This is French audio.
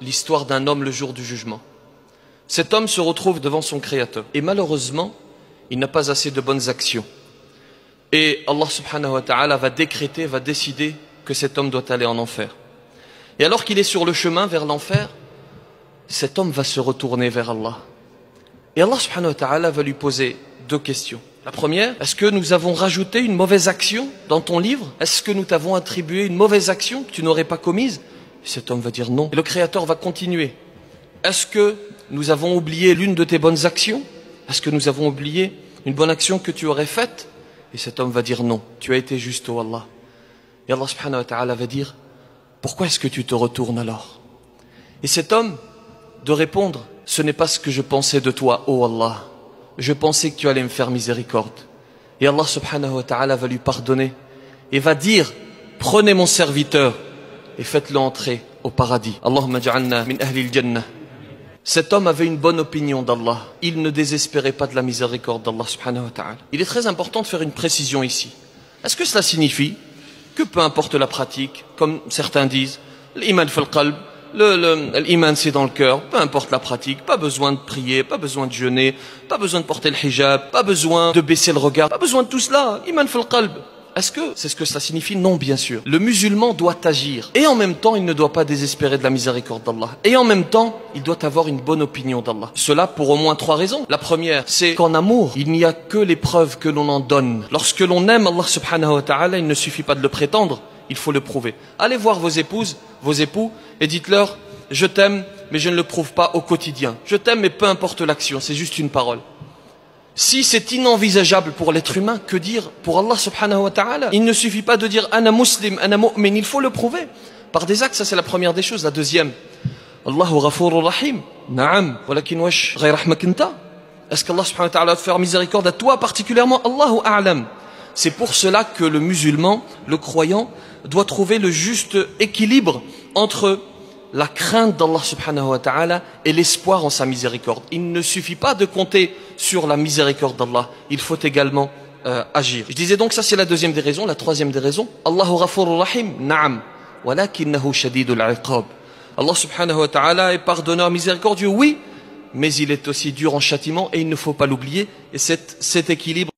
l'histoire d'un homme le jour du jugement. Cet homme se retrouve devant son Créateur. Et malheureusement, il n'a pas assez de bonnes actions. Et Allah subhanahu wa ta'ala va décréter, va décider que cet homme doit aller en enfer. Et alors qu'il est sur le chemin vers l'enfer, cet homme va se retourner vers Allah. Et Allah subhanahu wa ta'ala va lui poser deux questions. La première, est-ce que nous avons rajouté une mauvaise action dans ton livre? Est-ce que nous t'avons attribué une mauvaise action que tu n'aurais pas commise? Et cet homme va dire non. Et le Créateur va continuer. Est-ce que nous avons oublié l'une de tes bonnes actions? Est-ce que nous avons oublié une bonne action que tu aurais faite? Et cet homme va dire non, tu as été juste, ô Allah. Et Allah subhanahu wa ta'ala va dire, pourquoi est-ce que tu te retournes alors? Et cet homme de répondre, ce n'est pas ce que je pensais de toi, ô Allah. Je pensais que tu allais me faire miséricorde. Et Allah subhanahu wa ta'ala va lui pardonner et va dire, prenez mon serviteur et faites-le entrer au paradis. Allahumma ja'alna min ahli al-jannah. Cet homme avait une bonne opinion d'Allah. Il ne désespérait pas de la miséricorde d'Allah subhanahu wa ta'ala. Il est très important de faire une précision ici. Est-ce que cela signifie que peu importe la pratique, comme certains disent, l'iman fil qalb, l'iman c'est dans le cœur, peu importe la pratique, pas besoin de prier, pas besoin de jeûner, pas besoin de porter le hijab, pas besoin de baisser le regard, pas besoin de tout cela, iman fil qalb. Est-ce que c'est ce que cela signifie? Non, bien sûr. Le musulman doit agir. Et en même temps, il ne doit pas désespérer de la miséricorde d'Allah. Et en même temps, il doit avoir une bonne opinion d'Allah. Cela pour au moins 3 raisons. La première, c'est qu'en amour, il n'y a que les preuves que l'on en donne. Lorsque l'on aime Allah subhanahu wa ta'ala, il ne suffit pas de le prétendre, il faut le prouver. Allez voir vos épouses, vos époux, et dites-leur, je t'aime, mais je ne le prouve pas au quotidien. Je t'aime, mais peu importe l'action, c'est juste une parole. Si c'est inenvisageable pour l'être humain, que dire pour Allah subhanahu wa ta'ala? Il ne suffit pas de dire ana muslim, ana mu'min, il faut le prouver par des actes. Ça c'est la première des choses. La deuxième, Allahu ghafurur rahim. Naam, walakin wash ghayr rahmak anta. Est-ce qu'Allah subhanahu wa ta'ala va te faire miséricorde à toi particulièrement? Allahu a'lam. C'est pour cela que le musulman, le croyant, doit trouver le juste équilibre entre la crainte d'Allah subhanahu wa ta'ala et l'espoir en sa miséricorde. Il ne suffit pas de compter sur la miséricorde d'Allah, il faut également agir. Je disais donc ça c'est la deuxième des raisons. La troisième des raisons, Allahu ghafurur rahim, na'am, walakinnahu shadidul iqab. Allah subhanahu wa ta'ala est pardonneur miséricordieux, oui, mais il est aussi dur en châtiment et il ne faut pas l'oublier. Et cet équilibre